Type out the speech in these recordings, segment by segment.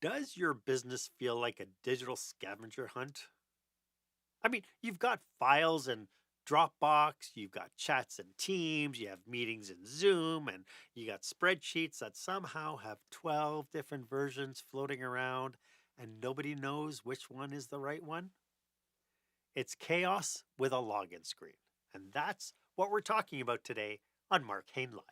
Does your business feel like a digital scavenger hunt? I mean, you've got files in Dropbox, you've got chats in Teams, you have meetings in Zoom, and you got spreadsheets that somehow have 12 different versions floating around, and nobody knows which one is the right one. It's chaos with a login screen. And that's what we're talking about today on Marc Haine Live.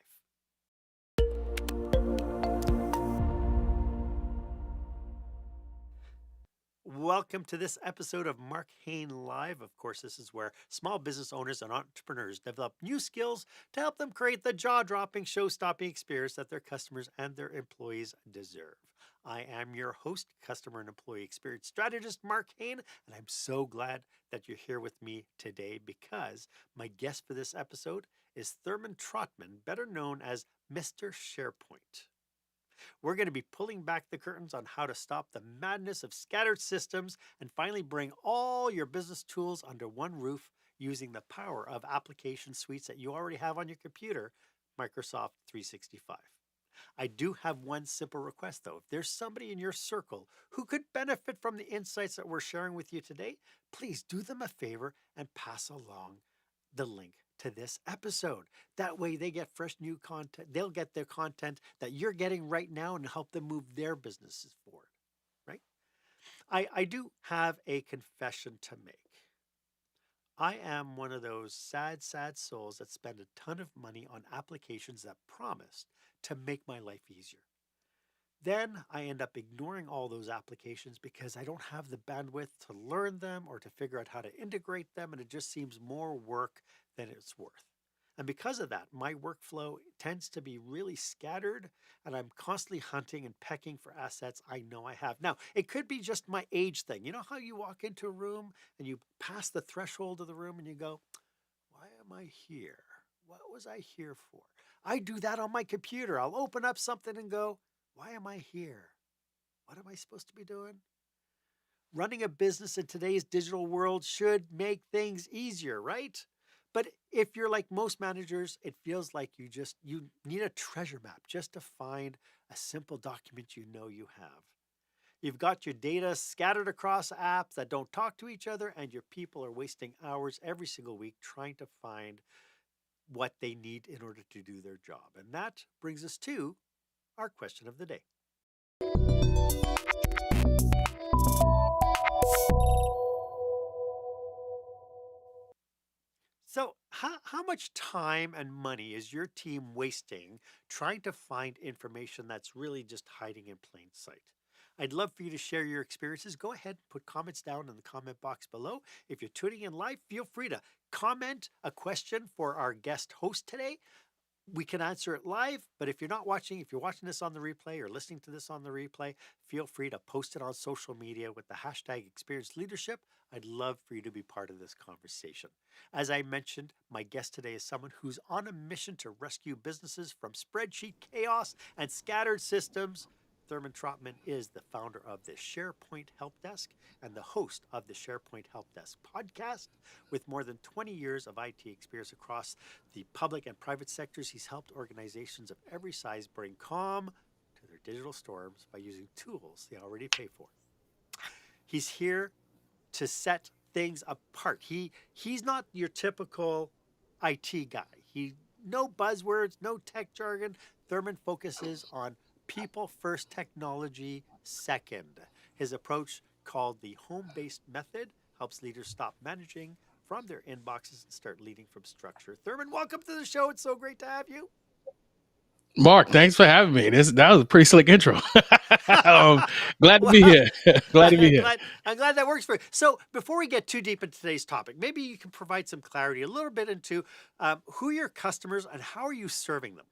Welcome to this episode of Marc Haine Live. Of course, this is where small business owners and entrepreneurs develop new skills to help them create the jaw-dropping, show-stopping experience that their customers and their employees deserve. I am your host, customer and employee experience strategist, Marc Haine, and I'm so glad that you're here with me today because my guest for this episode is Therman Trotman, better known as Mr. SharePoint. We're going to be pulling back the curtains on how to stop the madness of scattered systems and finally bring all your business tools under one roof using the power of application suites that you already have on your computer, Microsoft 365. I do have one simple request though. If there's somebody in your circle who could benefit from the insights that we're sharing with you today, please do them a favor and pass along the link to this episode. That way they get fresh new content. They'll get their content that you're getting right now and help them move their businesses forward, right? I do have a confession to make. I am one of those sad, sad souls that spend a ton of money on applications that promised to make my life easier. Then I end up ignoring all those applications because I don't have the bandwidth to learn them or to figure out how to integrate them, and it just seems more work than it's worth. And because of that, my workflow tends to be really scattered, and I'm constantly hunting and pecking for assets I know I have. Now, it could be just my age thing. You know how you walk into a room and you pass the threshold of the room and you go, why am I here? What was I here for? I do that on my computer. I'll open up something and go, why am I here? What am I supposed to be doing? Running a business in today's digital world should make things easier, right? But if you're like most managers, it feels like you need a treasure map just to find a simple document you know you have. You've got your data scattered across apps that don't talk to each other, and your people are wasting hours every single week trying to find what they need in order to do their job. And that brings us to our question of the day. So, how much time and money is your team wasting trying to find information that's really just hiding in plain sight? I'd love for you to share your experiences. Go ahead and put comments down in the comment box below. If you're tuning in live, feel free to comment a question for our guest host today. We can answer it live, but if you're watching this on the replay or listening to this on the replay, feel free to post it on social media with the hashtag Experience Leadership. I'd love for you to be part of this conversation. As I mentioned, my guest today is someone who's on a mission to rescue businesses from spreadsheet chaos and scattered systems. Therman Trotman is the founder of the SharePoint Help Desk and the host of the SharePoint Help Desk podcast. With more than 20 years of IT experience across the public and private sectors, he's helped organizations of every size bring calm to their digital storms by using tools they already pay for. He's here to set things apart. He's not your typical IT guy. No buzzwords, no tech jargon. Therman focuses on people first, technology second. His approach, called the home-based method, helps leaders stop managing from their inboxes and start leading from structure. Therman, welcome to the show. It's so great to have you. Mark, thanks for having me. That was a pretty slick intro. Glad to be Well, here. Glad to be here. I'm glad that works for you. So before we get too deep into today's topic, maybe you can provide some clarity a little bit into who are your customers and how are you serving them?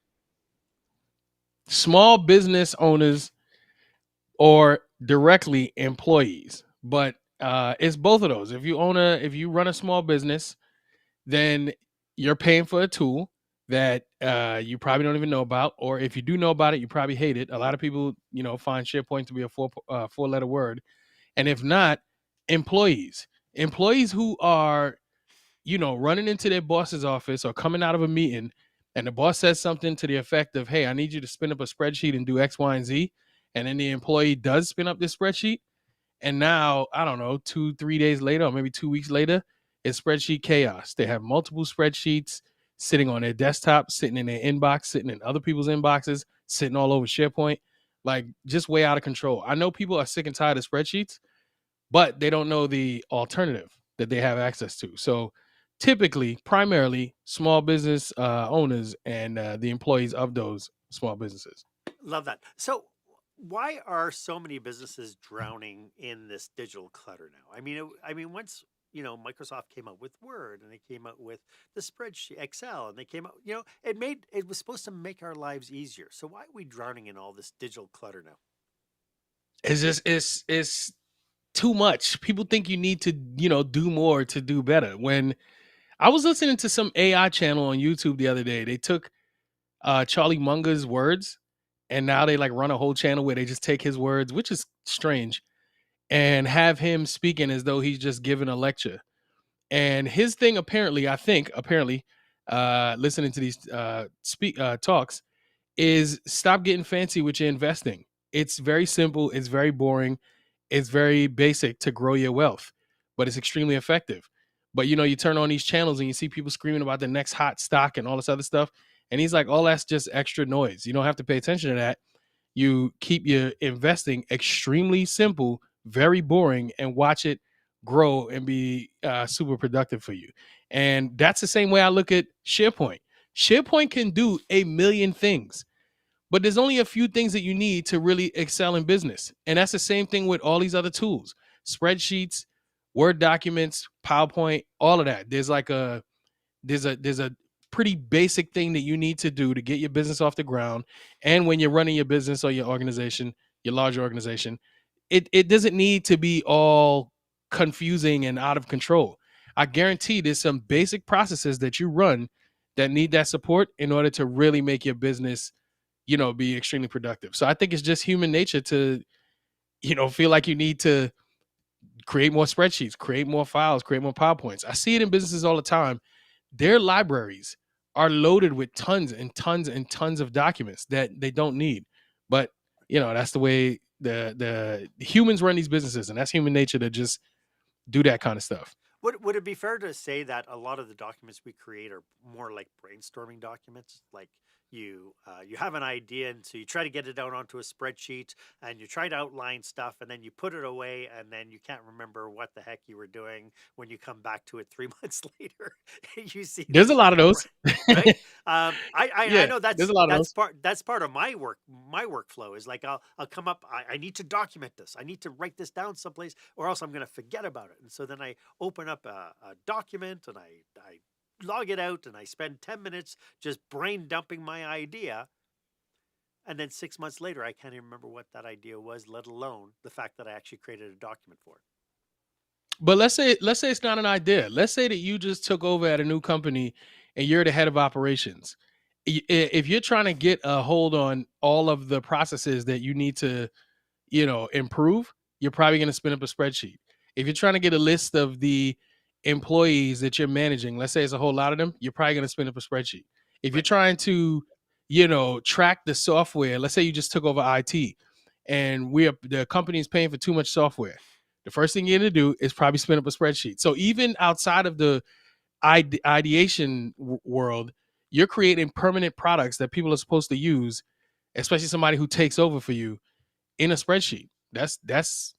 Small business owners or directly employees, but it's both of those. If you run a small business, then you're paying for a tool that you probably don't even know about, or if you do know about it, you probably hate it. A lot of people, find SharePoint to be a four-letter word, and if not, employees who are, running into their boss's office or coming out of a meeting, and the boss says something to the effect of, "Hey, I need you to spin up a spreadsheet and do X, Y, and Z," And then the employee does spin up this spreadsheet. And now, I don't know, 2, 3 days later, or maybe 2 weeks later, it's spreadsheet chaos. They have multiple spreadsheets sitting on their desktop, sitting in their inbox, sitting in other people's inboxes, sitting all over SharePoint, like just way out of control. I know people are sick and tired of spreadsheets, but they don't know the alternative that they have access to. So typically, primarily, small business owners and the employees of those small businesses. Love that. So, why are so many businesses drowning in this digital clutter now? Once Microsoft came out with Word, and they came out with the spreadsheet Excel, and they came out. It was supposed to make our lives easier. So why are we drowning in all this digital clutter now? It's just it's too much. People think you need to, do more to do better. When I was listening to some AI channel on YouTube the other day, they took Charlie Munger's words and now they like run a whole channel where they just take his words, which is strange, and have him speaking as though he's just giving a lecture. And his thing apparently, listening to these talks is stop getting fancy with your investing. It's very simple, it's very boring, it's very basic to grow your wealth, but it's extremely effective. But you turn on these channels and you see people screaming about the next hot stock and all this other stuff. And he's like, all that's just extra noise. You don't have to pay attention to that. You keep your investing extremely simple, very boring, and watch it grow and be super productive for you. And that's the same way I look at SharePoint. SharePoint can do a million things, but there's only a few things that you need to really excel in business. And that's the same thing with all these other tools, spreadsheets, Word documents, PowerPoint, all of that. There's a pretty basic thing that you need to do to get your business off the ground. And when you're running your business or your organization, your larger organization, it doesn't need to be all confusing and out of control. I guarantee there's some basic processes that you run that need that support in order to really make your business, be extremely productive. So I think it's just human nature to, feel like you need to create more spreadsheets, create more files, create more PowerPoints. I see it in businesses all the time. Their libraries are loaded with tons and tons and tons of documents that they don't need. But, that's the way the humans run these businesses, and that's human nature to just do that kind of stuff. Would it be fair to say that a lot of the documents we create are more like brainstorming documents? Like you have an idea, and so you try to get it out onto a spreadsheet, and you try to outline stuff, and then you put it away, and then you can't remember what the heck you were doing when you come back to it 3 months later. You see There's this a lot of those. right? I Yeah, know there's a lot of those. that's part of my work. My workflow is like I'll come up. I need to document this. I need to write this down someplace, or else I'm going to forget about it. And so then I open up a document, and I log it out, and I spend 10 minutes just brain dumping my idea. And then 6 months later, I can't even remember what that idea was, let alone the fact that I actually created a document for it. But let's say it's not an idea. Let's say that you just took over at a new company and you're the head of operations. If you're trying to get a hold on all of the processes that you need to, improve, you're probably going to spin up a spreadsheet. If you're trying to get a list of the employees that you're managing, let's say it's a whole lot of them, you're probably going to spin up a spreadsheet. If you're Right. trying to, track the software, let's say you just took over IT and the company is paying for too much software. The first thing you're going to do is probably spin up a spreadsheet. So even outside of the ideation world, you're creating permanent products that people are supposed to use, especially somebody who takes over for you in a spreadsheet. That's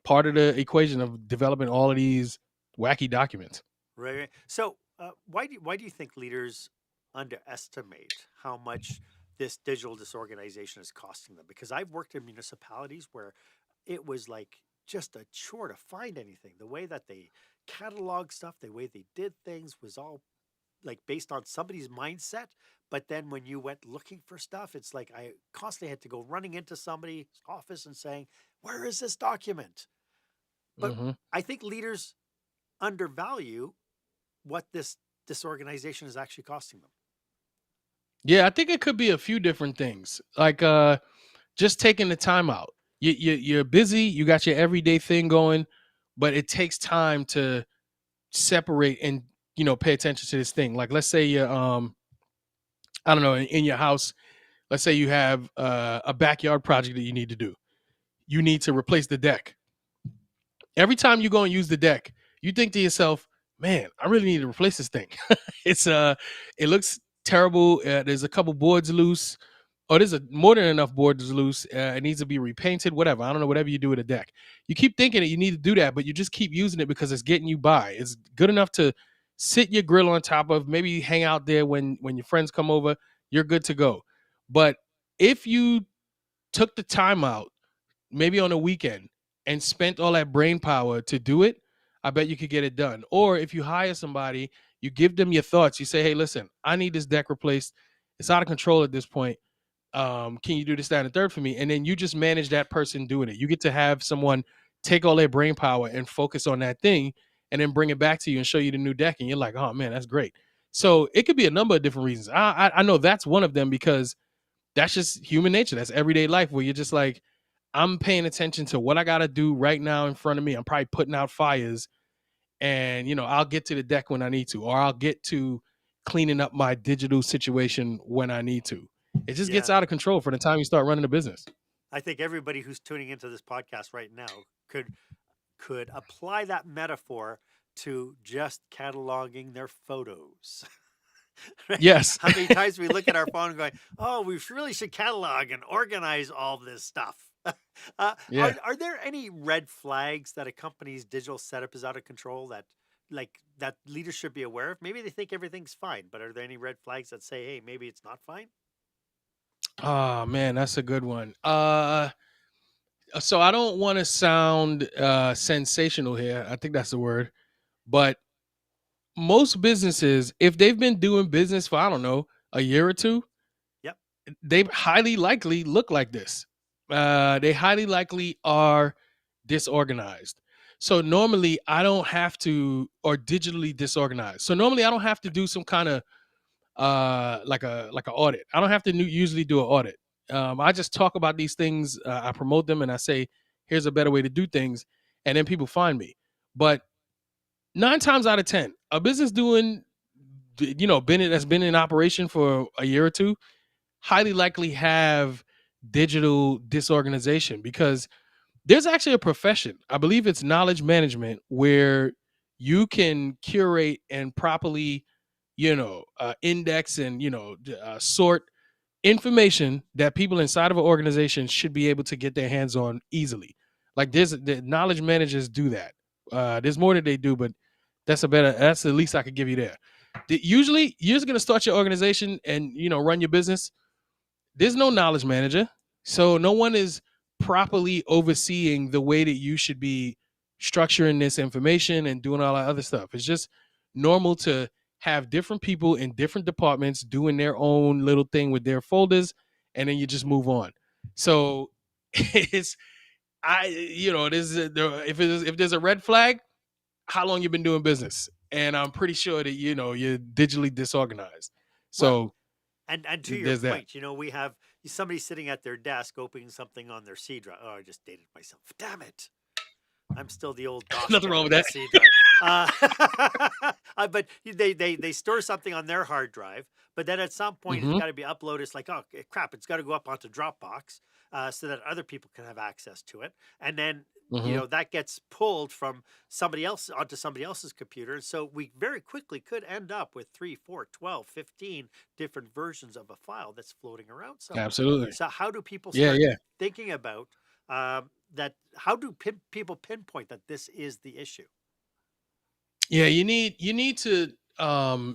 part of the equation of developing all of these wacky documents. Right. Right. So, why do you think leaders underestimate how much this digital disorganization is costing them? Because I've worked in municipalities where it was like just a chore to find anything. The way that they catalog stuff, the way they did things was all like based on somebody's mindset. But then when you went looking for stuff, it's like I constantly had to go running into somebody's office and saying, "Where is this document?" But Hmm. I think leaders undervalue what this disorganization is actually costing them. Yeah, I think it could be a few different things, like just taking the time out. You're busy, you got your everyday thing going, but it takes time to separate and pay attention to this thing. Like let's say you're I don't know, in your house, let's say you have a backyard project that you need to do. you need to replace the deck. Every time you go and use the deck, you think to yourself, man, I really need to replace this thing. it's it looks terrible. There's a couple boards loose, or there's more than enough boards loose. It needs to be repainted, whatever. I don't know, whatever you do with a deck. You keep thinking that you need to do that, but you just keep using it because it's getting you by. It's good enough to sit your grill on top of, maybe hang out there when your friends come over, you're good to go. But if you took the time out, maybe on a weekend, and spent all that brain power to do it, I bet you could get it done. Or if you hire somebody, you give them your thoughts. You say, hey, listen, I need this deck replaced. It's out of control at this point. Can you do this, that, and the third for me? And then you just manage that person doing it. You get to have someone take all their brain power and focus on that thing, and then bring it back to you and show you the new deck. And you're like, oh man, that's great. So it could be a number of different reasons. I know that's one of them, because that's just human nature. That's everyday life, where you're just like, I'm paying attention to what I got to do right now in front of me. I'm probably putting out fires, and I'll get to the deck when I need to, or I'll get to cleaning up my digital situation when I need to. It just gets Yeah. out of control for the time you start running a business. I think everybody who's tuning into this podcast right now could apply that metaphor to just cataloging their photos. Right? Yes. How many times we look at our phone going, "Oh, we really should catalog and organize all this stuff." Yeah. Are there any red flags that a company's digital setup is out of control that that leaders should be aware of? Maybe they think everything's fine, but are there any red flags that say, "Hey, maybe it's not fine"? Oh man, that's a good one. So I don't want to sound sensational here. I think that's the word. But most businesses, if they've been doing business for, I don't know, a year or two, Yep. they highly likely look like this. They highly likely are disorganized. So normally I don't have to, or digitally disorganized. So normally I don't have to do some kind of like an audit. I don't have to usually do an audit. I just talk about these things. I promote them, and I say, here's a better way to do things, and then people find me. But 9 times out of 10, a business that's been in operation for a year or two, highly likely have digital disorganization, because there's actually a profession, I believe it's knowledge management, where you can curate and properly, index and, sort information that people inside of an organization should be able to get their hands on easily. Like, the knowledge managers do that. There's more that they do, but that's the least I could give you there. Usually you're just going to start your organization and, run your business. There's no knowledge manager. So no one is properly overseeing the way that you should be structuring this information and doing all that other stuff. It's just normal to have different people in different departments doing their own little thing with their folders, and then you just move on. So it's if there's a red flag, how long you've been doing business, and I'm pretty sure that you're digitally disorganized. Well, So and to your there's that. point, we have somebody sitting at their desk opening something on their C drive. Oh, I just dated myself. Damn it. I'm still the old DOS Nothing guy wrong with with the that. C drive. But they store something on their hard drive, but then at some point it's Hmm. got to be uploaded. It's like, oh crap, it's got to go up onto Dropbox so that other people can have access to it. And then Hmm. that gets pulled from somebody else onto somebody else's computer. And so we very quickly could end up with 3, 4, 12, 15 different versions of a file that's floating around somewhere. Absolutely. So how do people Yeah, start yeah. thinking about that? How do people pinpoint that this is the issue? Yeah, you need to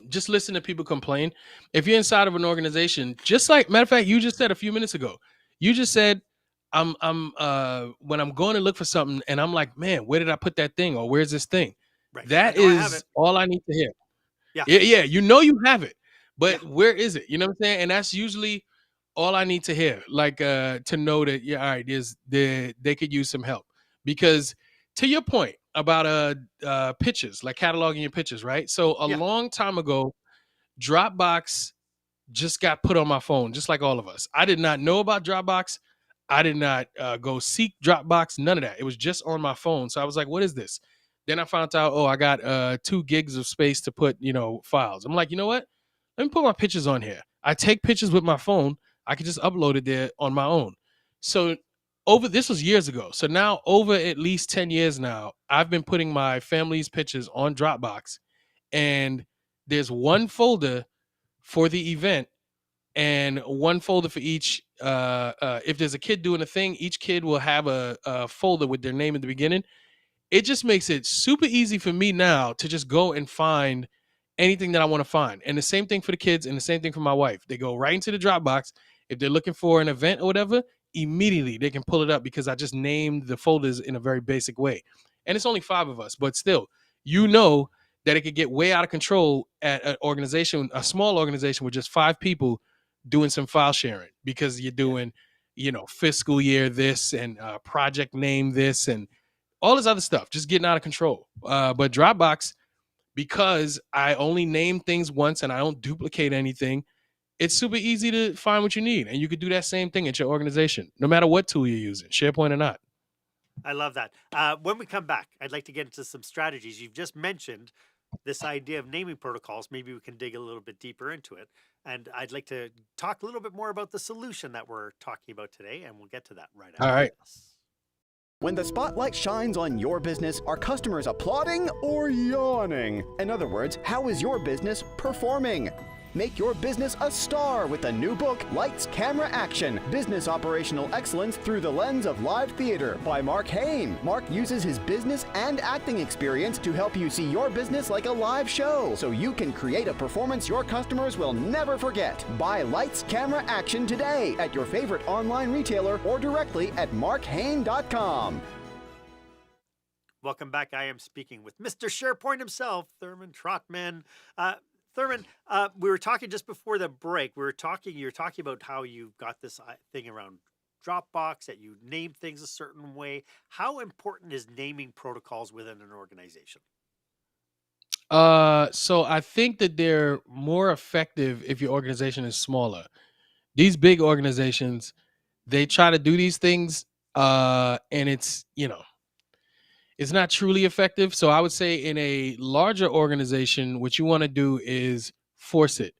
just listen to people complain. If you're inside of an organization, just like, matter of fact, you just said a few minutes ago, you just said, I'm when I'm going to look for something and I'm like, man, where did I put that thing, or where's this thing? Right. I That know I have is it. all I need to hear. Yeah. Yeah, yeah, you have it, Yeah. but where is it? You know what I'm saying? And that's usually all I need to hear, like, to know that, yeah, all right, they could use some help. Because to your point about pictures, like cataloging your pictures, right? So a Yeah. long time ago, Dropbox just got put on my phone, just like all of us. I did not know about Dropbox. I did not go seek Dropbox, none of that. It was just on my phone. So I was like, what is this? Then I found out, oh, I got 2 gigs of space to put, files. I'm like, you know what? Let me put my pictures on here. I take pictures with my phone. I can just upload it there on my own. So over this was years ago. So now over at least 10 years now, I've been putting my family's pictures on Dropbox, and there's one folder for the event and one folder for each. If there's a kid doing a thing, each kid will have a folder with their name at the beginning. It just makes it super easy for me now to just go and find anything that I want to find. And the same thing for the kids and the same thing for my wife. They go right into the Dropbox. If they're looking for an event or whatever, immediately they can pull it up because I just named the folders in a very basic way. And it's only 5 of us, but still, you know that it could get way out of control at an organization, a small organization with just 5 people doing some file sharing because you're Yeah. doing, fiscal year this and project name this and all this other stuff, just getting out of control. But Dropbox, because I only name things once and I don't duplicate anything, it's super easy to find what you need. And you could do that same thing at your organization, no matter what tool you're using, SharePoint or not. I love that. When we come back, I'd like to get into some strategies. You've just mentioned this idea of naming protocols. Maybe we can dig a little bit deeper into it. And I'd like to talk a little bit more about the solution that we're talking about today. And we'll get to that right All after right. this. When the spotlight shines on your business, are customers applauding or yawning? In other words, how is your business performing? Make your business a star with the new book, Lights, Camera, Action, Business Operational Excellence Through the Lens of Live Theater by Marc Haine. Marc uses his business and acting experience to help you see your business like a live show so you can create a performance your customers will never forget. Buy Lights, Camera, Action today at your favorite online retailer or directly at marchaine.com. Welcome back. I am speaking with Mr. SharePoint himself, Therman Trotman. Thurman, we were talking just before the break. You were talking about how you got this thing around Dropbox, that you name things a certain way. How important is naming protocols within an organization? So I think that they're more effective if your organization is smaller. These big organizations, they try to do these things, and it's not truly effective. So I would say in a larger organization, what you want to do is force it.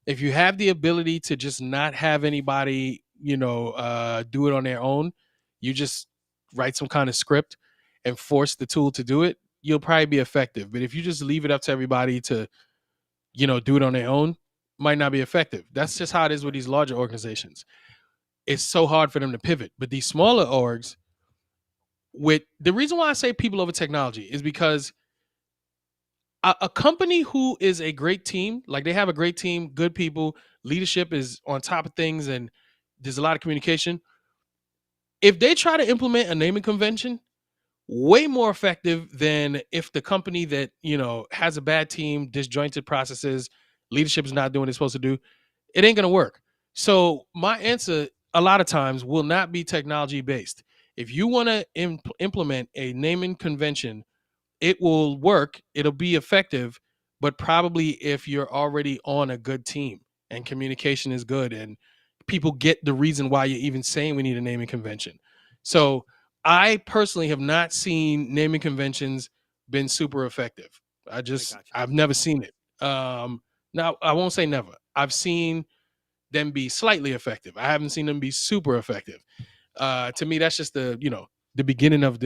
If you have the ability to just not have anybody, do it on their own, you just write some kind of script and force the tool to do it, you'll probably be effective. But if you just leave it up to everybody to, do it on their own, might not be effective. That's just how it is with these larger organizations. It's so hard for them to pivot. But these smaller orgs, with the reason why I say people over technology is because a company who is a great team, like they have a great team, good people, leadership is on top of things, and there's a lot of communication. If they try to implement a naming convention, way more effective than if the company that has a bad team, disjointed processes, leadership is not doing what it's supposed to do. It ain't gonna work. So my answer a lot of times will not be technology based. If you want to implement a naming convention, it will work, it'll be effective, but probably if you're already on a good team and communication is good and people get the reason why you're even saying we need a naming convention. So I personally have not seen naming conventions been super effective. I got you. I've never seen it. Now I won't say never. I've seen them be slightly effective. I haven't seen them be super effective. To me, that's just the beginning of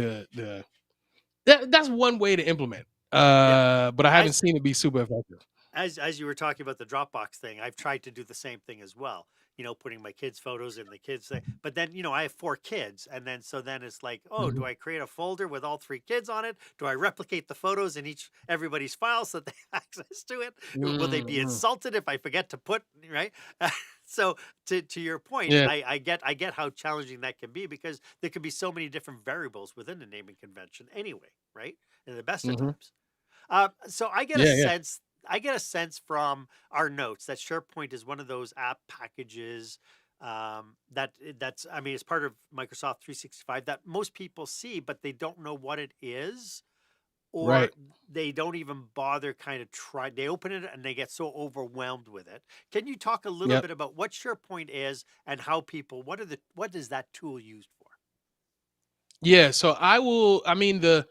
that's one way to implement. Yeah. But I haven't As seen it be super effective. as you were talking about the Dropbox thing, I've tried to do the same thing as well. Putting my kids' photos in the kids' thing. But then, I have 4 kids, and then it's like, oh, do Mhm. I create a folder with all 3 kids on it? Do I replicate the photos in everybody's file so that they have access to it? Will they be Mhm. insulted if I forget to put right? So to your point, Yeah. I get how challenging that can be because there can be so many different variables within the naming convention anyway, right? In the best of Mhm. times. So I get a Yeah, yeah. sense. I get a sense from our notes that SharePoint is one of those app packages that's I mean it's part of Microsoft 365 that most people see, but they don't know what it is, or Right. they don't even bother kind of try. They open it and they get so overwhelmed with it. Can you talk a little Yep. bit about what SharePoint is and how people what is that tool used for? Yeah. So I mean the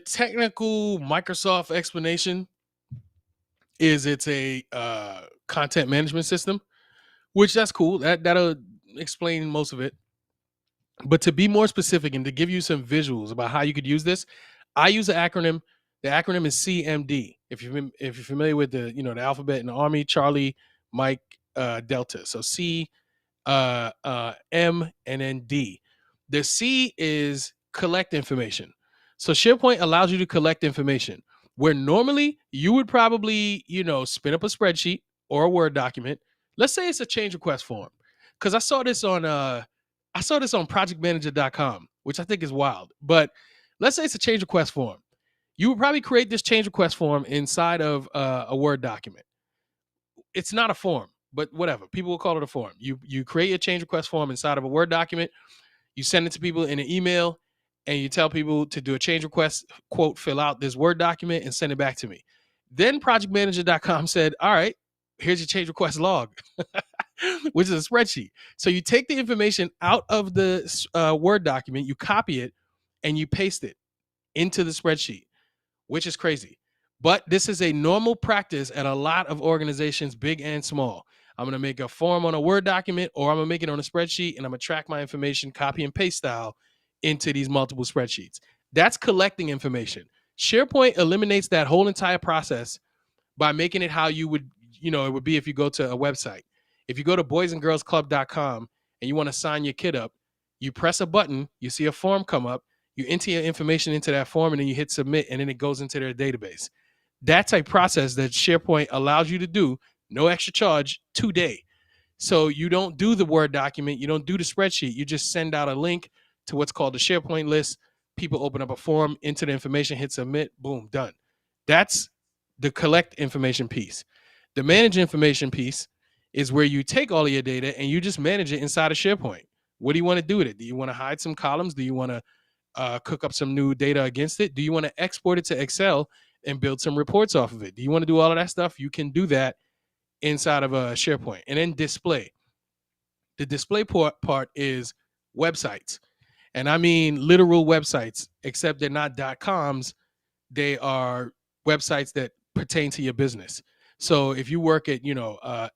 technical Microsoft explanation is it's a content management system, which that's cool. That'll explain most of it. But to be more specific and to give you some visuals about how you could use this, I use an acronym. The acronym is CMD. If you're familiar with the alphabet in the Army, Charlie, Mike, Delta. So M, and then D. The C is collect information. So SharePoint allows you to collect information where normally you would probably, spin up a spreadsheet or a Word document. Let's say it's a change request form. Because I saw this on projectmanager.com, which I think is wild. But let's say it's a change request form. You would probably create this change request form inside of a Word document. It's not a form, but whatever. People will call it a form. You create a change request form inside of a Word document. You send it to people in an email, and you tell people to do a change request, quote, fill out this Word document and send it back to me. Then projectmanager.com said, all right, here's your change request log, which is a spreadsheet. So you take the information out of the Word document, you copy it, and you paste it into the spreadsheet, which is crazy. But this is a normal practice at a lot of organizations, big and small. I'm going to make a form on a Word document, or I'm going to make it on a spreadsheet, and I'm going to track my information, copy and paste style, into these multiple spreadsheets. That's collecting information. SharePoint eliminates that whole entire process by making it how you would, it would be if you go to a website. If you go to boysandgirlsclub.com and you want to sign your kid up, you press a button, you see a form come up, you enter your information into that form, and then you hit submit, and then it goes into their database. That's a process that SharePoint allows you to do, no extra charge, today. So you don't do the Word document, you don't do the spreadsheet, you just send out a link to what's called the SharePoint list. People open up a form, enter the information, hit submit, boom, done. That's the collect information piece. The manage information piece is where you take all of your data and you just manage it inside of SharePoint. What do you want to do with it? Do you want to hide some columns? Do you want to cook up some new data against it? Do you want to export it to Excel and build some reports off of it? Do you want to do all of that stuff? You can do that inside of a SharePoint. And then display. The display part is websites. And I mean literal websites, except they're not .coms. They are websites that pertain to your business. So if you work at,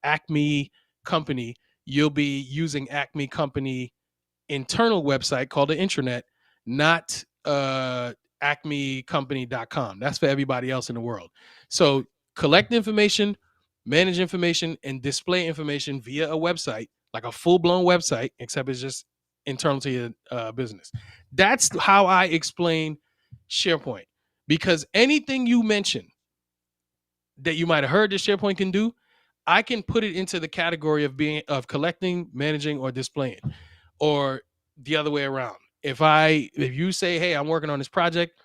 Acme Company, you'll be using Acme Company internal website called the intranet, not acmecompany.com. That's for everybody else in the world. So collect information, manage information, and display information via a website, like a full-blown website, except it's just internal to your business. That's how I explain SharePoint. Because anything you mention that you might have heard that SharePoint can do, I can put it into the category of collecting, managing, or displaying, or the other way around. If you say, hey, I'm working on this project,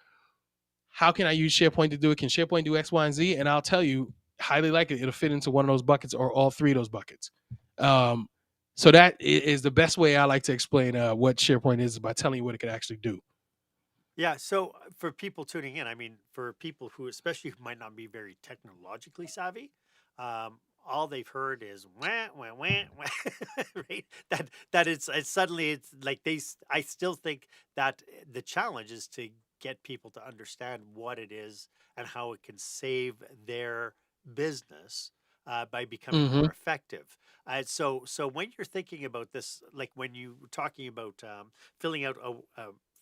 how can I use SharePoint to do it? Can SharePoint do X, Y, and Z? And I'll tell you, highly likely it'll fit into one of those buckets or all three of those buckets. So that is the best way I like to explain what SharePoint is by telling you what it can actually do. Yeah. So for people tuning in, I mean, for people who, especially who might not be very technologically savvy, all they've heard is wah wah wah wah, right? That it's suddenly it's like I still think that the challenge is to get people to understand what it is and how it can save their business by becoming Mm-hmm. more effective. So when you're thinking about this, like when you were talking about filling out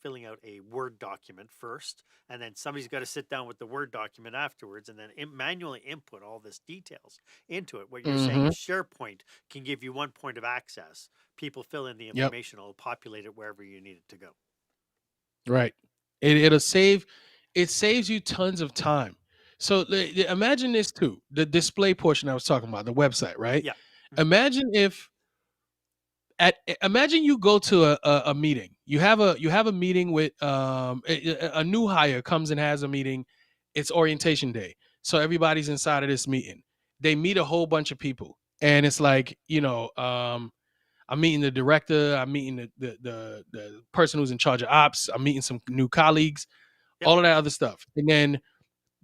filling out a Word document first, and then somebody's got to sit down with the Word document afterwards, and then manually input all this details into it. What you're saying Mm-hmm. is SharePoint can give you one point of access. People fill in the Yep. information, it'll populate it wherever you need it to go. Right. It'll save. It saves you tons of time. So imagine this too. The display portion I was talking about, the website, right? Yeah. Imagine if imagine you go to a meeting. You have a meeting with a new hire comes and has a meeting. It's orientation day, so everybody's inside of this meeting. They meet a whole bunch of people, and it's like I'm meeting the director. I'm meeting the person who's in charge of ops. I'm meeting some new colleagues, Yep. all of that other stuff, and then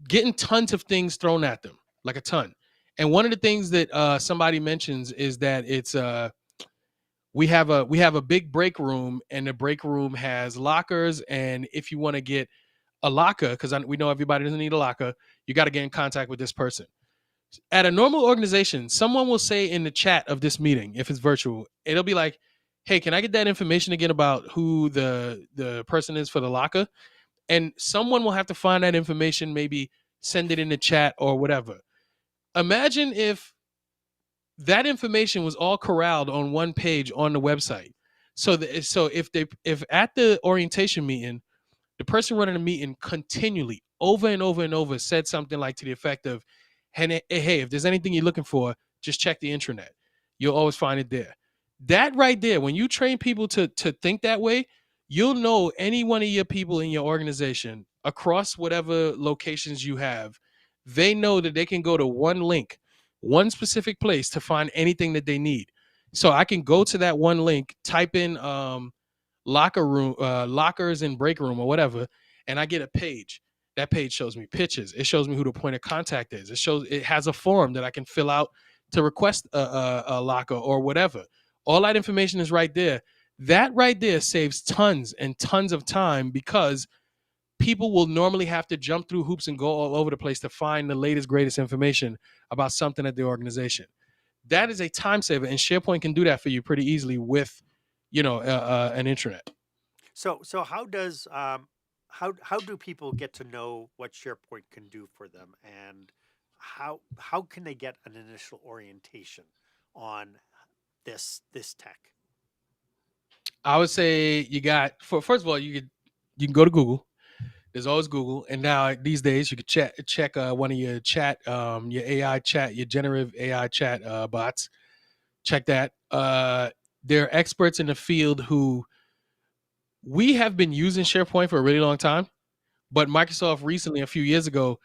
getting tons of things thrown at them, like a ton. And one of the things that somebody mentions is that it's we have a big break room, and the break room has lockers. And if you want to get a locker, because we know everybody doesn't need a locker, you got to get in contact with this person. At a normal organization, someone will say in the chat of this meeting, if it's virtual, it'll be like, hey, can I get that information again about who the person is for the locker? And someone will have to find that information, maybe send it in the chat or whatever. Imagine if that information was all corralled on one page on the website. So if at the orientation meeting, the person running the meeting continually over and over and over said something like to the effect of, hey, if there's anything you're looking for, just check the intranet. You'll always find it there. That right there, when you train people to think that way, you'll know any one of your people in your organization across whatever locations you have, they know that they can go to one link, one specific place to find anything that they need. So I can go to that one link, type in locker room, lockers in break room or whatever, and I get a page. That page shows me pictures. It shows me who the point of contact is. It has a form that I can fill out to request a locker or whatever. All that information is right there. That right there saves tons and tons of time, because people will normally have to jump through hoops and go all over the place to find the latest, greatest information about something at the organization. That is a time saver, and SharePoint can do that for you pretty easily with, an intranet. So how does how do people get to know what SharePoint can do for them, and how can they get an initial orientation on this tech? I would say first of all, you can go to Google. There's always Google, and now these days you can check one of your chat, your AI chat, your generative AI chat bots. Check that. There are experts in the field who we have been using SharePoint for a really long time, but Microsoft recently, a few years ago,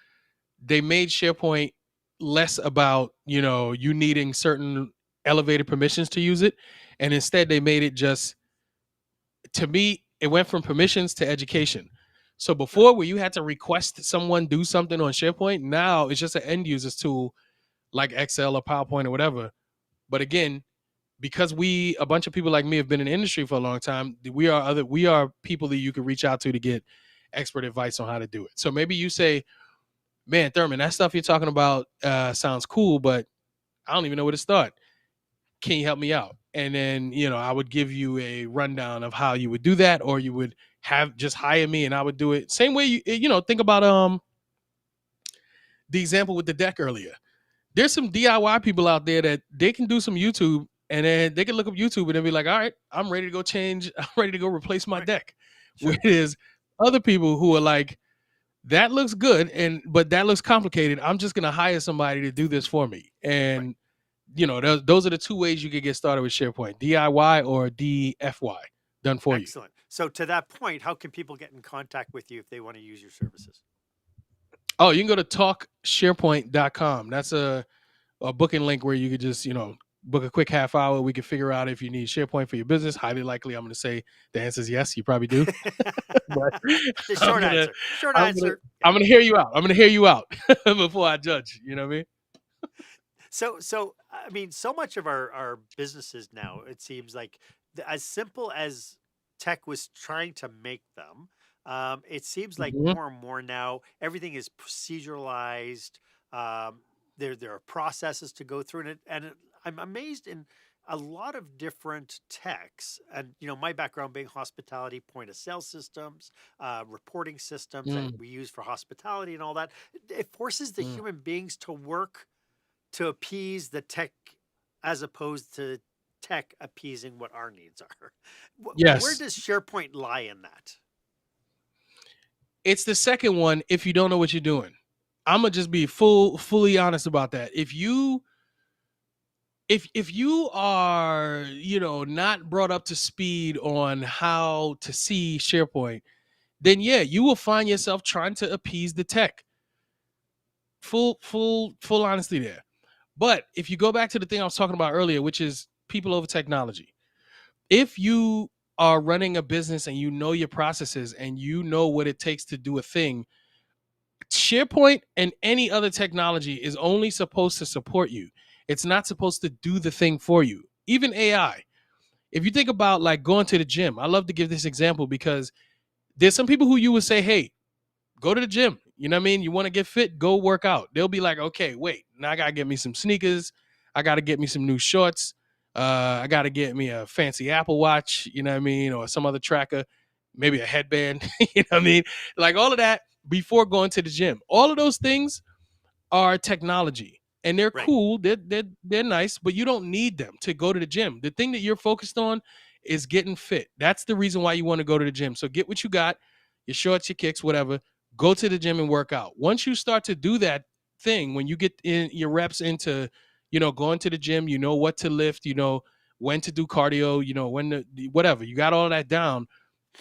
they made SharePoint less about you needing certain elevated permissions to use it, and instead they made it just, to me, it went from permissions to education. So Hmm. before, where you had to request someone do something on SharePoint, now it's just an end user's tool like Excel or PowerPoint or whatever. But again, because a bunch of people like me have been in the industry for a long time, we are people that you can reach out to get expert advice on how to do it. So maybe you say, man, Therman, that stuff you're talking about sounds cool, but I don't even know where to start. Can you help me out? And then, I would give you a rundown of how you would do that, or you would have just hire me and I would do it. Same way think about the example with the deck earlier. There's some DIY people out there that they can do some YouTube, and then they can look up YouTube and then be like, all right, I'm ready to go change, I'm ready to go replace my Right. deck. Sure. Whereas other people who are like, that looks good, but that looks complicated. I'm just gonna hire somebody to do this for me. Right. And those are the two ways you could get started with SharePoint: DIY or DFY, done for you. Excellent. So to that point, how can people get in contact with you if they want to use your services? Oh, you can go to talksharepoint.com. That's a booking link where you could just, book a quick half hour. We can figure out if you need SharePoint for your business. Highly likely, I'm going to say the answer is yes. You probably do. But The I'm short gonna, answer. Short I'm gonna, answer. Yeah. I'm gonna hear you out. I'm gonna hear you out before I judge. You know what I mean? So I mean, so much of our businesses now, it seems like as simple as tech was trying to make them, it seems like Mhm. more and more now everything is proceduralized. Um, there are processes to go through, I'm amazed in a lot of different techs. And my background being hospitality, point of sale systems, reporting systems that Mm, we use for hospitality and all that. It forces the mm. human beings to work to appease the tech as opposed to tech appeasing what our needs are. Where Yes, does SharePoint lie in that? it's the second one. If you don't know what you're doing, I'm gonna just be fully honest about that. If you are not brought up to speed on how to see SharePoint, then yeah, you will find yourself trying to appease the tech. Full honesty there. But if you go back to the thing I was talking about earlier, which is people over technology, if you are running a business and you know your processes and you know what it takes to do a thing, SharePoint and any other technology is only supposed to support you. It's not supposed to do the thing for you. Even AI. If you think about like going to the gym, I love to give this example because there's some people who you would say, hey, go to the gym. You know what I mean? You want to get fit, go work out. They'll be like, okay, wait, now I got to get me some sneakers. I got to get me some new shorts. I got to get me a fancy Apple Watch, you know what I mean, or some other tracker, maybe a headband, you know what I mean, like all of that before going to the gym. All of those things are technology, and they're Right. cool. They're nice, but you don't need them to go to the gym. The thing that you're focused on is getting fit. That's the reason why you want to go to the gym. So get what you got, your shorts, your kicks, whatever. Go to the gym and work out. Once you start to do that thing, when you get in your reps into, going to the gym, you know what to lift, you know when to do cardio, you know when to whatever. You got all that down.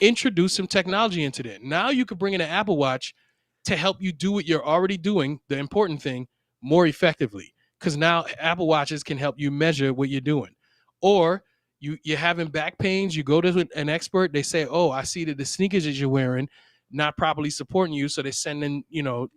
Introduce some technology into that. Now you could bring in an Apple Watch to help you do what you're already doing, the important thing, more effectively. Because now Apple Watches can help you measure what you're doing. Or you're having back pains, you go to an expert, they say, oh, I see that the sneakers that you're wearing not properly supporting you. So they send in, what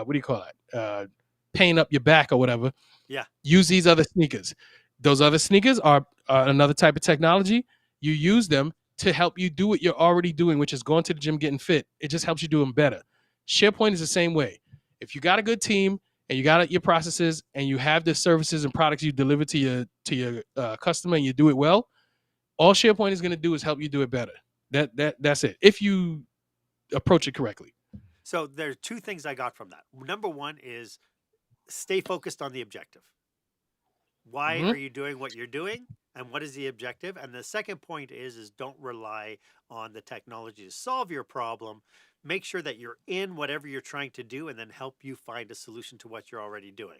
do you call it? Pain up your back or whatever. Yeah. Use these other sneakers. Those other sneakers are another type of technology. You use them to help you do what you're already doing, which is going to the gym, getting fit. It just helps you do them better. SharePoint is the same way. If you got a good team and you got your processes and you have the services and products you deliver to your customer and you do it well, all SharePoint is going to do is help you do it better. That's it. If you approach it correctly. So there are two things I got from that. Number one is stay focused on the objective. Why Mm-hmm. are you doing what you're doing? And what is the objective? And the second point is don't rely on the technology to solve your problem. Make sure that you're in whatever you're trying to do and then help you find a solution to what you're already doing.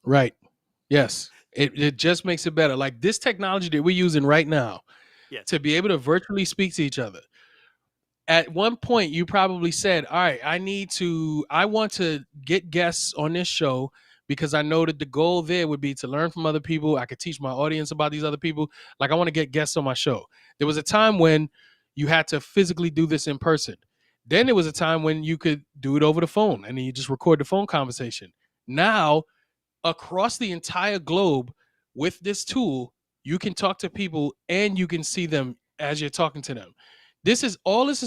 Right. Yes. It just makes it better. Like this technology that we're using right now Yes. to be able to virtually speak to each other. At one point, you probably said, all right, I want to get guests on this show because I know that the goal there would be to learn from other people. I could teach my audience about these other people. Like I want to get guests on my show. There was a time when you had to physically do this in person. Then there was a time when you could do it over the phone and then you just record the phone conversation. Now, across the entire globe with this tool, you can talk to people and you can see them as you're talking to them. This is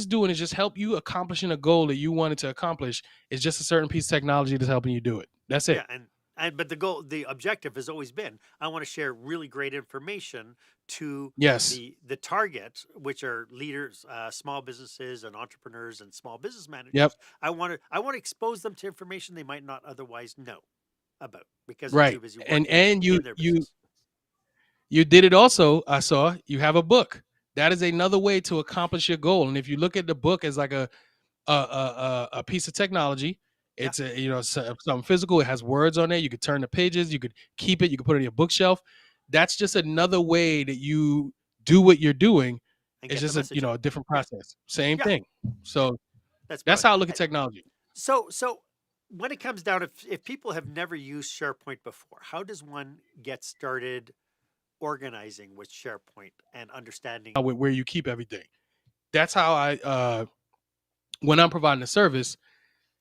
doing is just help you accomplishing a goal that you wanted to accomplish. It's just a certain piece of technology that's helping you do it. That's it. Yeah, and but the objective has always been I want to share really great information to Yes. the target, which are leaders, small businesses, and entrepreneurs, and small business Yep. managers. I want to expose them to information they might not otherwise know about because they're too Right. busy And working and you in their you business. you did it also. I saw you have a book. That is another way to accomplish your goal. And if you look at the book as like a piece of technology. Yeah, It's something physical. It has words on there. You could turn the pages. You could keep it. You could put it on your bookshelf. That's just another way that you do what you're doing. and It's get the just message out. a different Yeah, process. Same yeah, thing. So that's that's brilliant. how I look at technology. So when it comes down, if people have never used SharePoint before, how does one get started organizing with SharePoint and understanding? Where you keep everything. That's how I when I'm providing a service.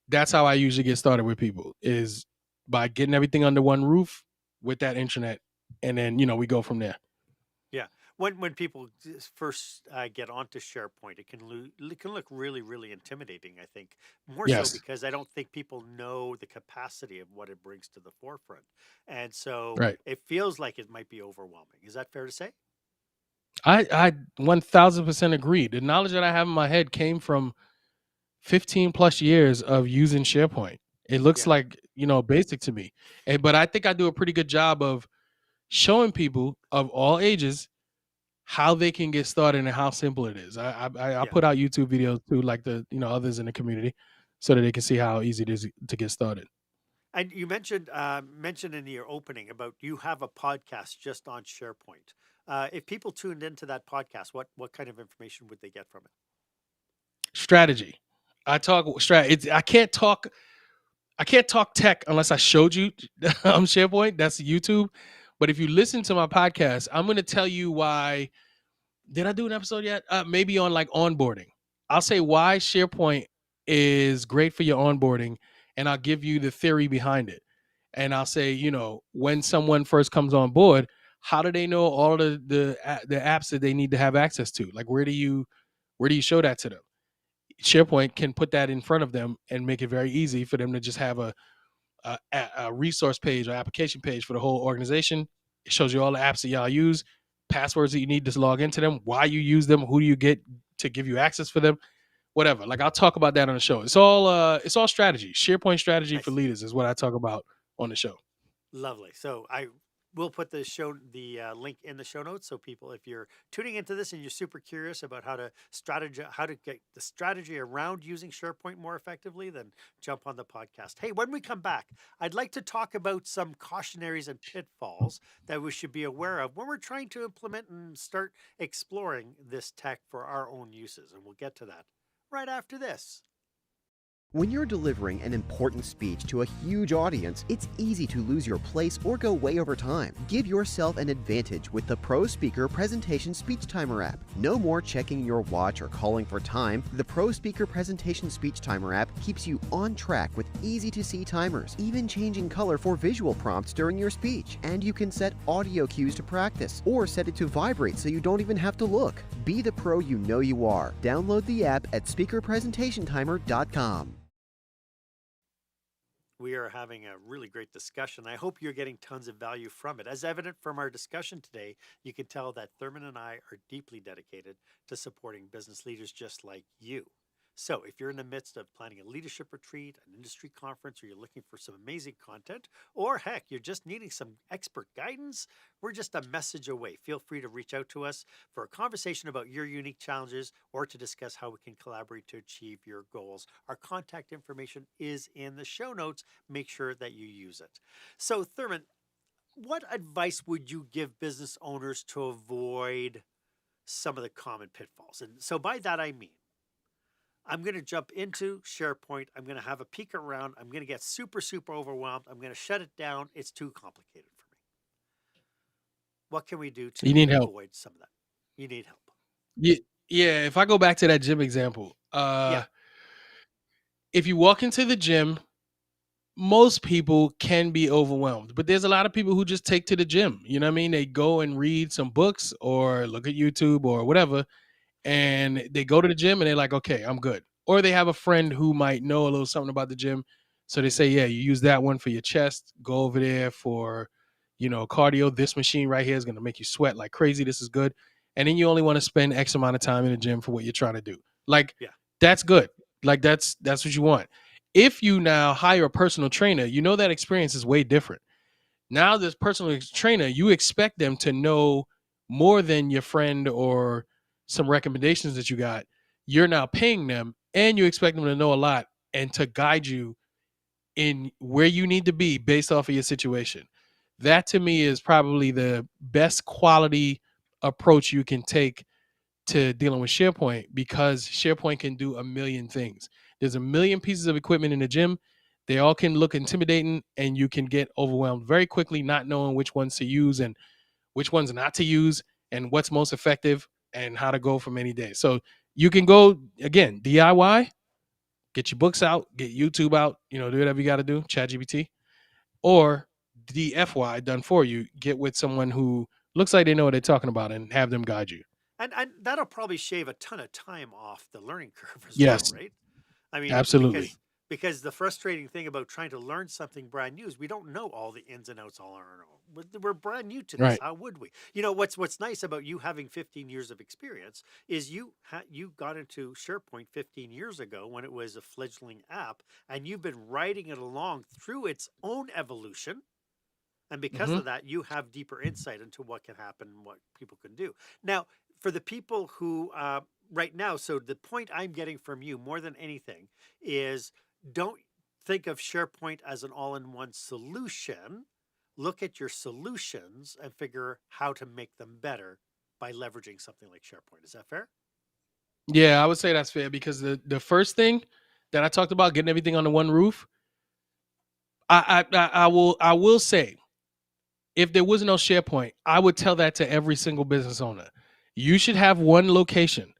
That's how I usually get started with people is by getting everything under one roof with that internet, and then we go from there. Yeah, when people first get onto SharePoint, it can look really really intimidating. I think more so Yes. because I don't think people know the capacity of what it brings to the forefront, and so Right. it feels like it might be overwhelming. Is that fair to say? I 1000% agree. The knowledge that I have in my head came from 15 plus years of using SharePoint. It looks Yeah, like, basic to me. But I think I do a pretty good job of showing people of all ages how they can get started and how simple it is. I yeah. put out YouTube videos too, like the, others in the community so that they can see how easy it is to get started. And you mentioned in your opening about you have a podcast just on SharePoint. If people tuned into that podcast, what kind of information would they get from it? Strategy. I talk strategy. I can't talk tech unless I showed you on SharePoint. That's YouTube. But if you listen to my podcast, I'm going to tell you why. Did I do an episode yet? Maybe on like onboarding. I'll say why SharePoint is great for your onboarding, and I'll give you the theory behind it. And I'll say, when someone first comes on board, how do they know all the apps that they need to have access to? Like, where do you show that to them? SharePoint can put that in front of them and make it very easy for them to just have a resource page or application page for the whole organization. It shows you all the apps that y'all use, passwords that you need to log into them, why you use them, who do you get to give you access for them, whatever. Like I'll talk about that on the show. It's all strategy. SharePoint strategy for Nice. leaders is what I talk about on the show. Lovely. So I will put the link in the show notes, so people, if you're tuning into this and you're super curious about how to get the strategy around using SharePoint more effectively, then jump on the podcast. Hey, when we come back, I'd like to talk about some cautionaries and pitfalls that we should be aware of when we're trying to implement and start exploring this tech for our own uses, and we'll get to that right after this. When you're delivering an important speech to a huge audience, it's easy to lose your place or go way over time. Give yourself an advantage with the Pro Speaker Presentation Speech Timer app. No more checking your watch or calling for time. The Pro Speaker Presentation Speech Timer app keeps you on track with easy-to-see timers, even changing color for visual prompts during your speech. And you can set audio cues to practice, or set it to vibrate so you don't even have to look. Be the pro you know you are. Download the app at speakerpresentationtimer.com. We are having a really great discussion. I hope you're getting tons of value from it. As evident from our discussion today, you can tell that Therman and I are deeply dedicated to supporting business leaders just like you. So if you're in the midst of planning a leadership retreat, an industry conference, or you're looking for some amazing content, or heck, you're just needing some expert guidance, we're just a message away. Feel free to reach out to us for a conversation about your unique challenges or to discuss how we can collaborate to achieve your goals. Our contact information is in the show notes. Make sure that you use it. So Therman, what advice would you give business owners to avoid some of the common pitfalls? And so by that, I mean, I'm going to jump into SharePoint. I'm going to have a peek around. I'm going to get super, super overwhelmed. I'm going to shut it down. It's too complicated for me. What can we do to You need help. avoid some of that? You need help. Yeah, if I go back to that gym example, if you walk into the gym, most people can be overwhelmed, but there's a lot of people who just take to the gym. You know what I mean? They go and read some books or look at YouTube or whatever, and they go to the gym and they're like, okay, I'm good. Or they have a friend who might know a little something about the gym. So they say, yeah, you use that one for your chest. Go over there for, cardio. This machine right here is going to make you sweat like crazy. This is good. And then you only want to spend X amount of time in the gym for what you're trying to do. Like, Yeah. that's good. Like, that's what you want. If you now hire a personal trainer, that experience is way different. Now this personal trainer, you expect them to know more than your friend or some recommendations that you got. You're now paying them, and you expect them to know a lot and to guide you in where you need to be based off of your situation. That to me is probably the best quality approach you can take to dealing with SharePoint, because SharePoint can do a million things. There's a million pieces of equipment in the gym. They all can look intimidating, and you can get overwhelmed very quickly, not knowing which ones to use and which ones not to use and what's most effective and how to go from any day. So you can go, again, DIY, get your books out, get YouTube out, do whatever you got to do, ChatGPT, or DFY, done for you. Get with someone who looks like they know what they're talking about and have them guide you. And that'll probably shave a ton of time off the learning curve as well, Yes, right? I mean, absolutely. because the frustrating thing about trying to learn something brand new is we don't know all the ins and outs all on our own. We're brand new to this. Right. How would we? What's nice about you having 15 years of experience is you got into SharePoint 15 years ago when it was a fledgling app, and you've been riding it along through its own evolution. And because of that, you have deeper insight into what can happen and what people can do. Now, for the people who right now, so the point I'm getting from you more than anything is, don't think of SharePoint as an all-in-one solution. Look at your solutions and figure how to make them better by leveraging something like SharePoint. Is that fair? Yeah, I would say that's fair, because the first thing that I talked about, getting everything under one roof, I will say, if there was no SharePoint, I would tell that to every single business owner. You should have one location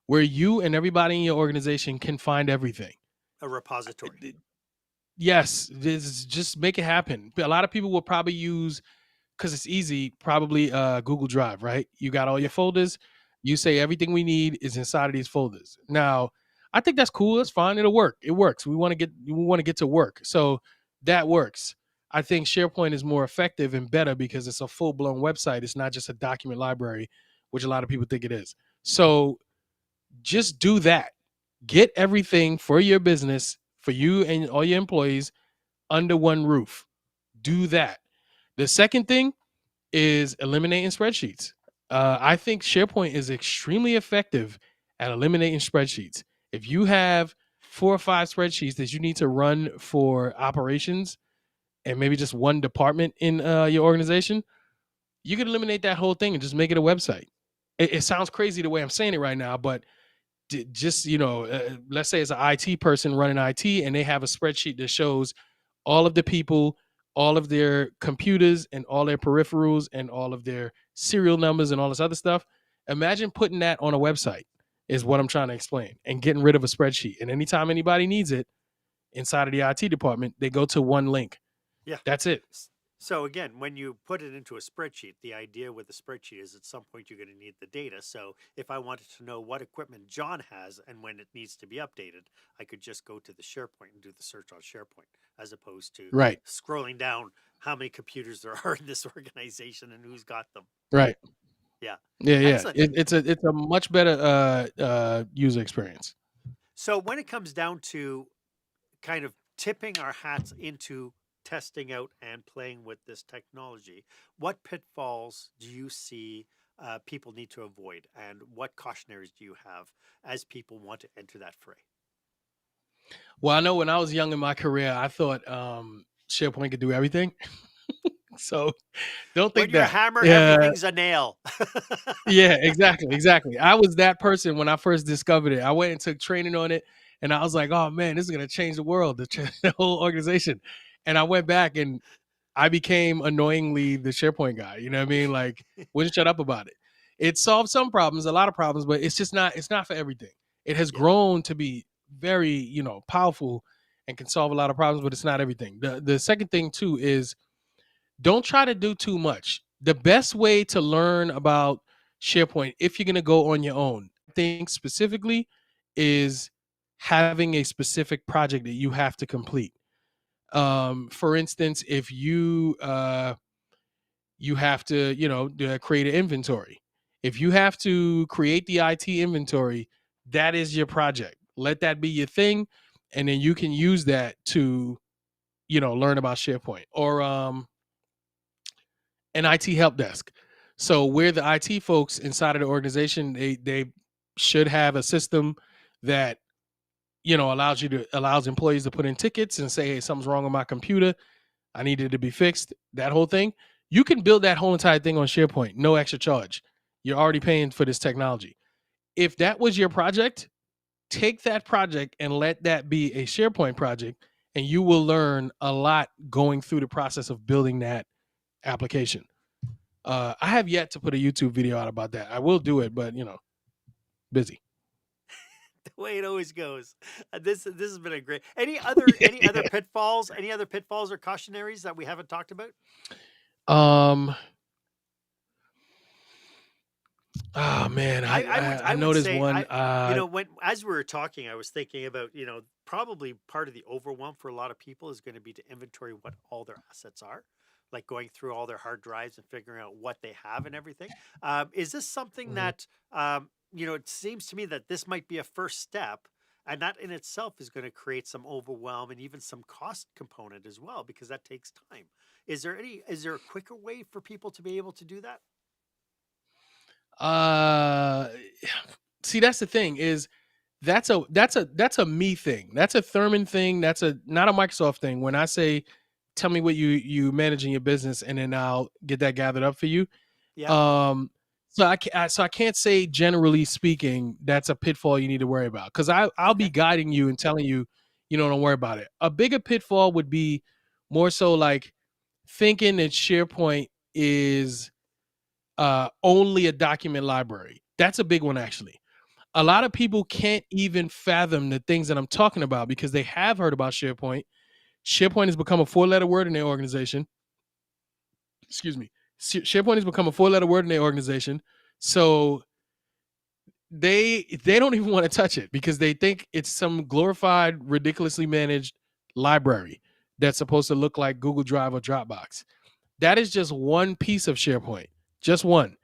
where you and everybody in your organization can find everything. A repository. Yes, just make it happen. A lot of people will probably use, because it's easy, probably Google Drive, right? You got all your folders. You say everything we need is inside of these folders. Now, I think that's cool. That's fine. It'll work. It works. We want to get to work. So that works. I think SharePoint is more effective and better because it's a full blown website. It's not just a document library, which a lot of people think it is. So just do that. Get everything for your business, for you and all your employees under one roof. Do that. The second thing is eliminating spreadsheets. I think SharePoint is extremely effective at eliminating spreadsheets. If you have 4 or 5 spreadsheets that you need to run for operations and maybe just one department in your organization, you could eliminate that whole thing and just make it a website. It sounds crazy the way I'm saying it right now, but just, let's say it's an IT person running IT and they have a spreadsheet that shows all of the people, all of their computers and all their peripherals and all of their serial numbers and all this other stuff. Imagine putting that on a website is what I'm trying to explain, and getting rid of a spreadsheet. And anytime anybody needs it inside of the IT department, they go to one link. Yeah. That's it. So again, when you put it into a spreadsheet, the idea with the spreadsheet is at some point you're going to need the data. So if I wanted to know what equipment John has and when it needs to be updated, I could just go to the SharePoint and do the search on SharePoint, as opposed to Right. scrolling down how many computers there are in this organization and who's got them. Right. Yeah. Yeah. Excellent. It's a much better user experience. So when it comes down to kind of tipping our hats into testing out and playing with this technology, what pitfalls do you see people need to avoid, and what cautionaries do you have as people want to enter that fray? Well, I know when I was young in my career, I thought SharePoint could do everything. So don't When think you're a that. hammer, Yeah, everything's a nail. yeah, exactly. I was that person when I first discovered it. I went and took training on it, and I was like, "Oh man, this is gonna change the world, the whole organization." And I went back and I became annoyingly the SharePoint guy. You know what I mean? Like, wouldn't shut up about it. It solved some problems, a lot of problems, but it's just not. It's not for everything. It has Yeah. grown to be very, powerful and can solve a lot of problems, but it's not everything. The second thing too is don't try to do too much. The best way to learn about SharePoint, if you're going to go on your own, I think specifically is having a specific project that you have to complete. For instance, if you have to, create an inventory. If you have to create the IT inventory, that is your project. Let that be your thing, and then you can use that to, learn about SharePoint. Or an IT help desk. So we're the IT folks inside of the organization. They should have a system that allows employees to put in tickets and say, hey, something's wrong with my computer. I need it to be fixed. That whole thing. You can build that whole entire thing on SharePoint, no extra charge. You're already paying for this technology. If that was your project, take that project and let that be a SharePoint project, and you will learn a lot going through the process of building that application. I have yet to put a YouTube video out about that. I will do it, but busy. The way it always goes. This has been a great. Any other pitfalls? Any other pitfalls or cautionaries that we haven't talked about? Oh man, I would noticed say one. when as we were talking, I was thinking about probably part of the overwhelm for a lot of people is going to be to inventory what all their assets are, like going through all their hard drives and figuring out what they have and everything. Is this something that it seems to me that this might be a first step, and that in itself is going to create some overwhelm and even some cost component as well, because that takes time. Is there a quicker way for people to be able to do that? See, that's the thing is that's a me thing. That's a Therman thing. That's not a Microsoft thing. When I say, tell me what you manage in your business, and then I'll get that gathered up for you. Yeah. So I can't say generally speaking that's a pitfall you need to worry about, because I'll be guiding you and telling you, don't worry about it. A bigger pitfall would be more so like thinking that SharePoint is only a document library. That's a big one, actually. A lot of people can't even fathom the things that I'm talking about because they have heard about SharePoint. SharePoint has become a 4-letter word in their organization. Excuse me. SharePoint has become a 4-letter word in their organization. So they don't even want to touch it because they think it's some glorified, ridiculously managed library. that's supposed to look like Google Drive or Dropbox. That is just one piece of SharePoint, just one.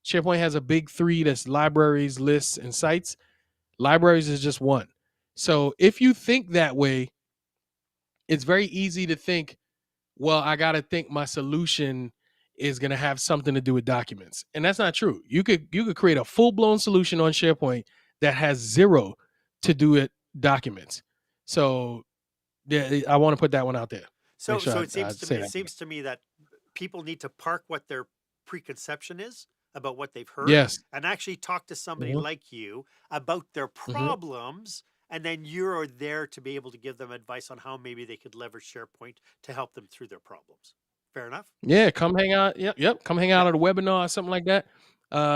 SharePoint has a big three that's libraries, lists, and sites. Libraries is just one. So if you think that way, it's very easy to think, well, I got to think my solution is going to have something to do with documents. And that's not true. You could create a full-blown solution on SharePoint that has zero to do with documents. So yeah, I want to put that one out there. Make So sure it I seems to me say that. that people need to park what their preconception is about what they've heard Yes. and actually talk to somebody Hmm. like you about their Hmm. problems, and then you're there to be able to give them advice on how maybe they could leverage SharePoint to help them through their problems. Fair enough? Yeah, come hang out. Yep. Come hang Yeah. out at a webinar or something like that.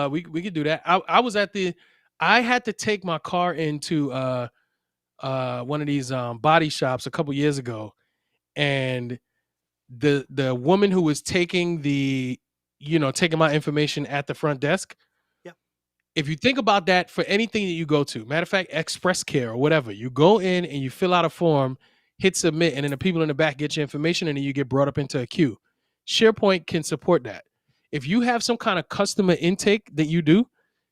We could do that. I was at the. I had to take my car into one of these body shops a couple years ago, and the woman who was taking taking my information at the front desk. Yeah. If you think about that for anything that you go to, matter of fact, Express Care or whatever, you go in and you fill out a form, hit submit, and then the people in the back get your information, and then you get brought up into a queue. SharePoint can support that. If you have some kind of customer intake that you do,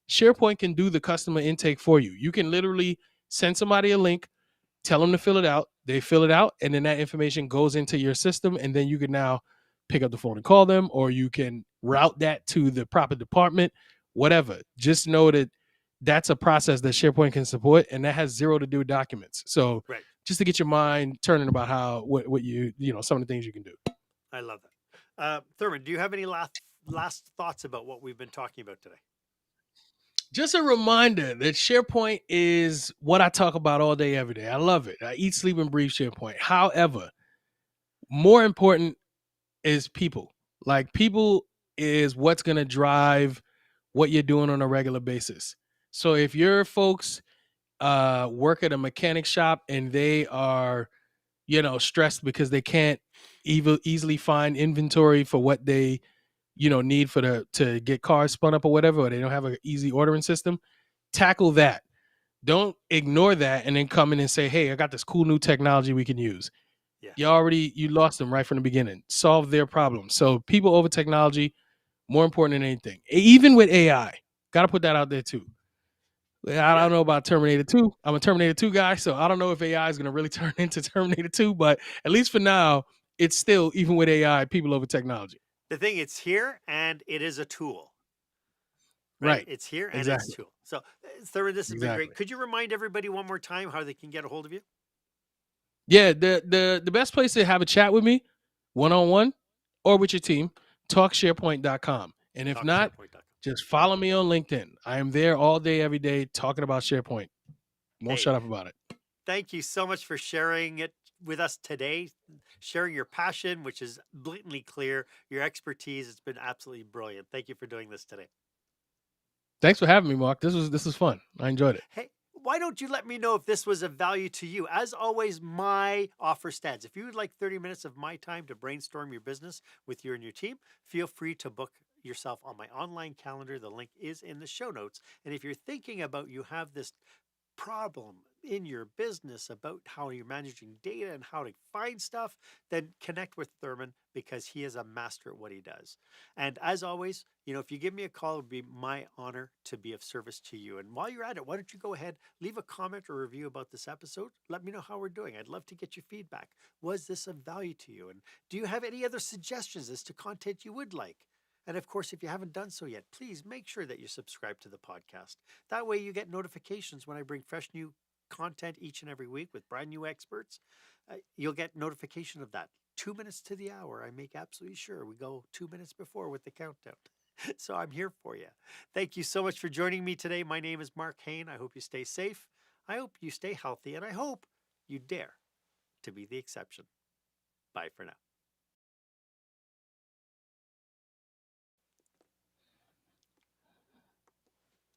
SharePoint can do the customer intake for you. You can literally send somebody a link, tell them to fill it out. They fill it out, and then that information goes into your system, and then you can now pick up the phone and call them, or you can route that to the proper department, whatever. Just know that that's a process that SharePoint can support, and that has zero to do with documents. So Right. just to get your mind turning about how what some of the things you can do. I love that. Thurman, do you have any last thoughts about what we've been talking about today? Just a reminder that SharePoint is what I talk about all day, every day. I love it. I eat, sleep, and breathe SharePoint. However, more important is people. Like, people is what's going to drive what you're doing on a regular basis. So if your folks work at a mechanic shop and they are, stressed because they can't easily find inventory for what they, need to get cars spun up or whatever, or they don't have an easy ordering system, tackle that. Don't ignore that and then come in and say, hey, I got this cool new technology we can use. Yeah. You lost them right from the beginning. Solve their problem. So people over technology, more important than anything. Even with AI, got to put that out there too. I Yeah. don't know about Terminator 2. I'm a Terminator 2 guy, so I don't know if AI is going to really turn into Terminator 2, but at least for now, it's still, even with AI, people over technology. The thing, it's here and it is a tool, right? Right. It's here and it's a Exactly. tool. So, Thurman, this has been great. Exactly. Could you remind everybody one more time how they can get a hold of you? Yeah, the best place to have a chat with me, one-on-one or with your team, talksharepoint.com. And if not, TalkSharePoint.com. just follow me on LinkedIn. I am there all day, every day, talking about SharePoint. Won't Hey, shut up about it. thank you so much for sharing it with us today, sharing your passion, which is blatantly clear, your expertise. It's been absolutely brilliant. Thank you for doing this today. Thanks for having me, Mark. This was fun. I enjoyed it. Hey, why don't you let me know if this was of value to you? As always, my offer stands. If you would like 30 minutes of my time to brainstorm your business with you and your team, feel free to book yourself on my online calendar. The link is in the show notes. And if you're thinking about you have this problem in your business about how you're managing data and how to find stuff, then connect with Therman because he is a master at what he does. And as always, if you give me a call, it would be my honor to be of service to you. And while you're at it, why don't you go ahead, leave a comment or review about this episode? Let me know how we're doing. I'd love to get your feedback. Was this of value to you? And do you have any other suggestions as to content you would like? And of course, if you haven't done so yet, please make sure that you subscribe to the podcast. That way you get notifications when I bring fresh new content each and every week with brand new experts. You'll get notification of that. 2 minutes to the hour. I make absolutely sure we go 2 minutes before with the countdown. So I'm here for you. Thank you so much for joining me today. My name is Marc Haine. I hope you stay safe. I hope you stay healthy. And I hope you dare to be the exception. Bye for now.